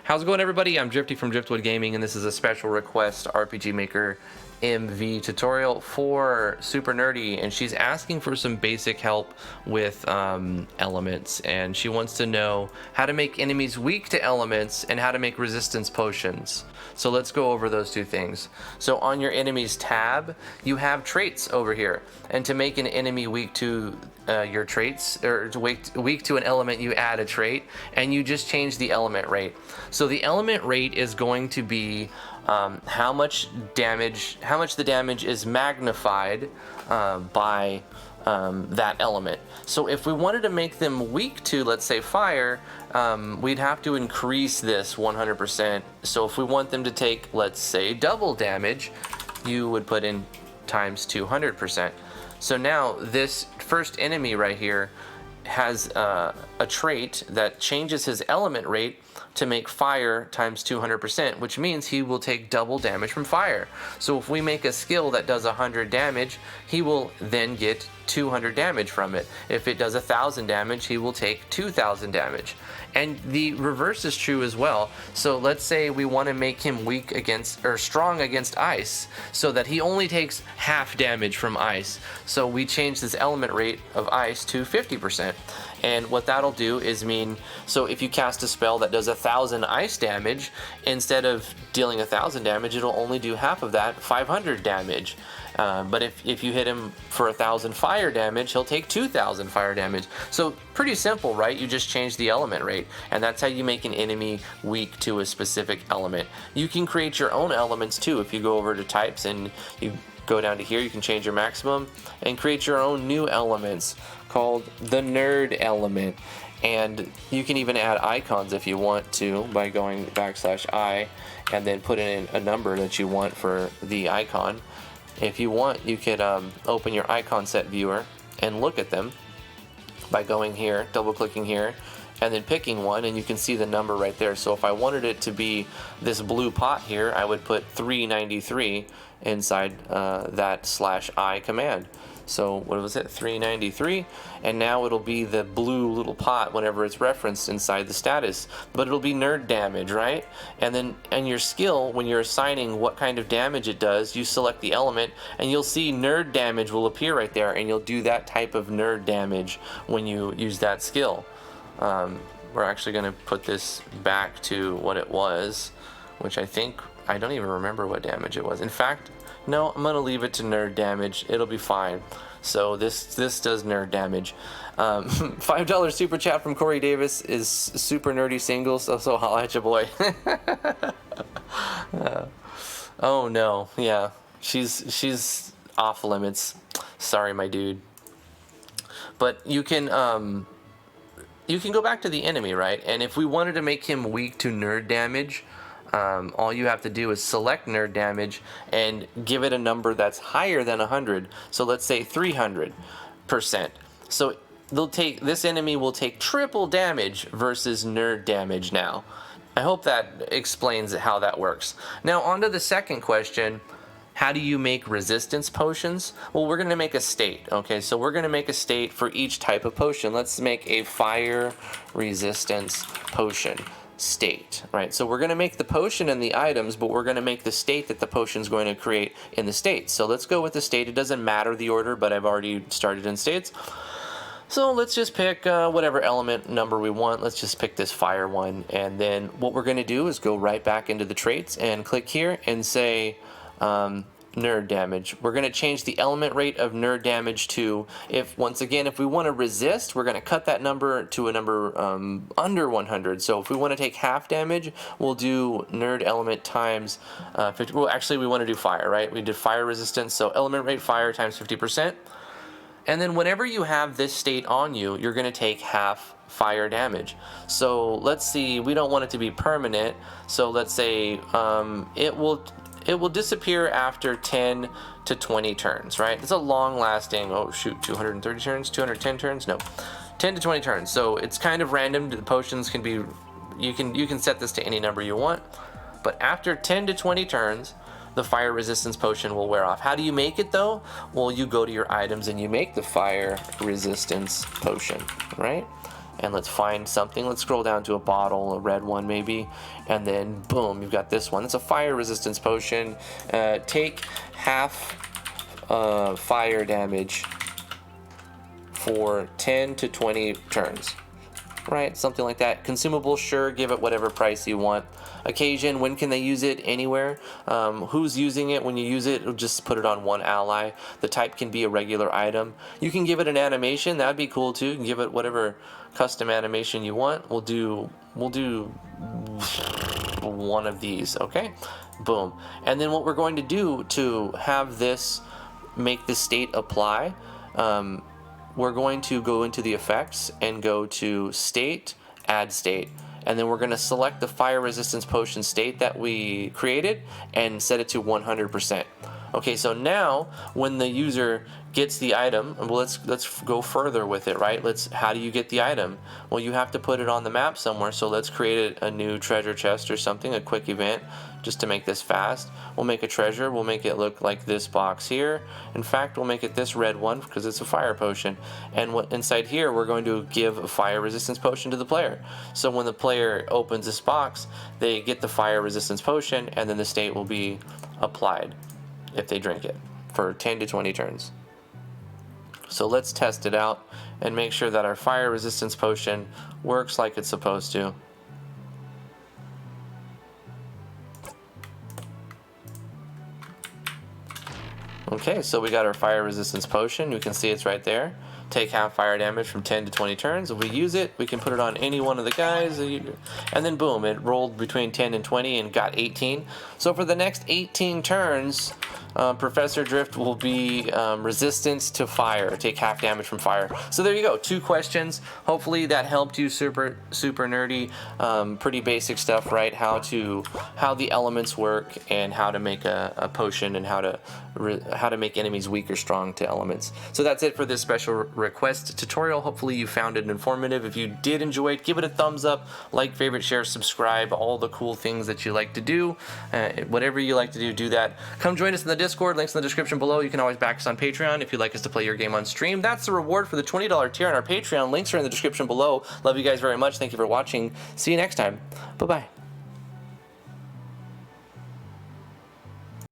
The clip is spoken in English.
How's it going, everybody? I'm Drifty from Driftwood Gaming, and this is a special request RPG Maker MV tutorial for Super Nerdy, and she's asking for some basic help with elements, and she wants to know how to make enemies weak to elements and how to make resistance potions. So let's go over those two things. So on your enemies tab, you have traits over here, and to make an enemy weak to your traits, or weak to an element, you add a trait, and you just change the element rate. So the element rate is going to be how much the damage is magnified by that element. So if we wanted to make them weak to, let's say, fire, we'd have to increase this 100%. So if we want them to take, let's say, double damage, you would put in times 200%. So now this first enemy right here has a trait that changes his element rate to make fire times 200%, which means he will take double damage from fire. So if we make a skill that does 100 damage, he will then get 200 damage from it. If it does 1,000 damage, he will take 2,000 damage. And the reverse is true as well. So let's say we want to make him weak against, or strong against ice, so that he only takes half damage from ice. So we change this element rate of ice to 50%. And what that'll do is mean, so if you cast a spell that does 1,000 ice damage, instead of dealing 1,000 damage, it'll only do half of that, 500 damage. But if you hit him for 1,000 fire damage, he'll take 2,000 fire damage. So pretty simple, right? You just change the element rate, and that's how you make an enemy weak to a specific element. You can create your own elements too. If you go over to types and you go down to here, you can change your maximum and create your own new elements called the nerd element. And you can even add icons if you want to by going \I and then put in a number that you want for the icon. If you want, you could open your icon set viewer and look at them by going here, double clicking here, and then picking one, and you can see the number right there. So if I wanted it to be this blue pot here, I would put 393 inside that /I command. So what was it, 393, and now it'll be the blue little pot whenever it's referenced inside the status, but it'll be nerd damage, right? And then in your skill, when you're assigning what kind of damage it does, you select the element, and you'll see nerd damage will appear right there, and you'll do that type of nerd damage when you use that skill. We're actually going to put this back to what it was, which I don't even remember what damage it was. In fact, no, I'm going to leave it to nerd damage. It'll be fine. So this does nerd damage. $5 super chat from Corey Davis is super nerdy single, so holla at your boy. Oh no, yeah, she's off limits. Sorry, my dude. But you can go back to the enemy, right? And if we wanted to make him weak to nerd damage, all you have to do is select nerd damage and give it a number that's higher than 100. So let's say 300%. So this enemy will take triple damage versus nerd damage now. I hope that explains how that works. Now on to the second question. How do you make resistance potions? Well, we're going to make a state, okay? So we're going to make a state for each type of potion. Let's make a fire resistance potion state, right? So we're going to make the potion and the items, but we're going to make the state that the potion is going to create in the state. So let's go with the state. It doesn't matter the order, but I've already started in states. So let's just pick whatever element number we want. Let's just pick this fire one. And then what we're going to do is go right back into the traits and click here and say nerd damage. We're going to change the element rate of nerd damage to, once again, if we want to resist, we're going to cut that number to a number under 100. So if we want to take half damage, we'll do nerd element times 50. Well, actually, we want to do fire, right? We did fire resistance, so element rate fire times 50%. And then whenever you have this state on you, you're going to take half fire damage. So let's see, we don't want it to be permanent. So let's say it will disappear after 10 to 20 turns, right? It's a long-lasting, 230 turns, 210 turns? No, 10 to 20 turns. So it's kind of random. The potions can be, you can set this to any number you want. But after 10 to 20 turns, the fire resistance potion will wear off. How do you make it though? Well, you go to your items and you make the fire resistance potion, right? and let's find something. Let's scroll down to a bottle, a red one maybe, and then boom, you've got this one. It's a fire resistance potion. Take half fire damage for 10 to 20 turns. Right, something like that. Consumable, sure, give it whatever price you want. Occasion, when can they use it? Anywhere. Who's using it? When you use it, just put it on one ally. The type can be a regular item. You can give it an animation, that'd be cool too. You can give it whatever custom animation you want. We'll do one of these, okay? Boom. And then what we're going to do to have this make the state apply, we're going to go into the effects and go to state, add state, and then we're going to select the fire resistance potion state that we created and set it to 100%. Okay, so now when the user gets the item, well, let's go further with it, right? How do you get the item? Well, you have to put it on the map somewhere, so let's create a new treasure chest or something, a quick event, just to make this fast. We'll make a treasure, we'll make it look like this box here. In fact, we'll make it this red one because it's a fire potion. And inside here, we're going to give a fire resistance potion to the player. So when the player opens this box, they get the fire resistance potion, and then the state will be applied if they drink it for 10 to 20 turns. So let's test it out and make sure that our fire resistance potion works like it's supposed to. Okay, so we got our fire resistance potion. You can see it's right there. Take half fire damage from 10 to 20 turns. If we use it, we can put it on any one of the guys, and then boom, it rolled between 10 and 20 and got 18. So for the next 18 turns, Professor Drift will be resistance to fire, take half damage from fire. So there you go, 2 questions. Hopefully that helped you, super nerdy, pretty basic stuff, right? How the elements work and how to make a potion and how to make enemies weak or strong to elements. So that's it for this special request tutorial. Hopefully you found it informative. If you did enjoy it, give it a thumbs up, like, favorite, share, subscribe, all the cool things that you like to do. Whatever you like to do, do that. Come join us in the Discord, links in the description below. You can always back us on Patreon if you'd like us to play your game on stream. That's the reward for the $20 tier on our Patreon. Links are in the description below. Love you guys very much. Thank you for watching. See you next time. Bye-bye.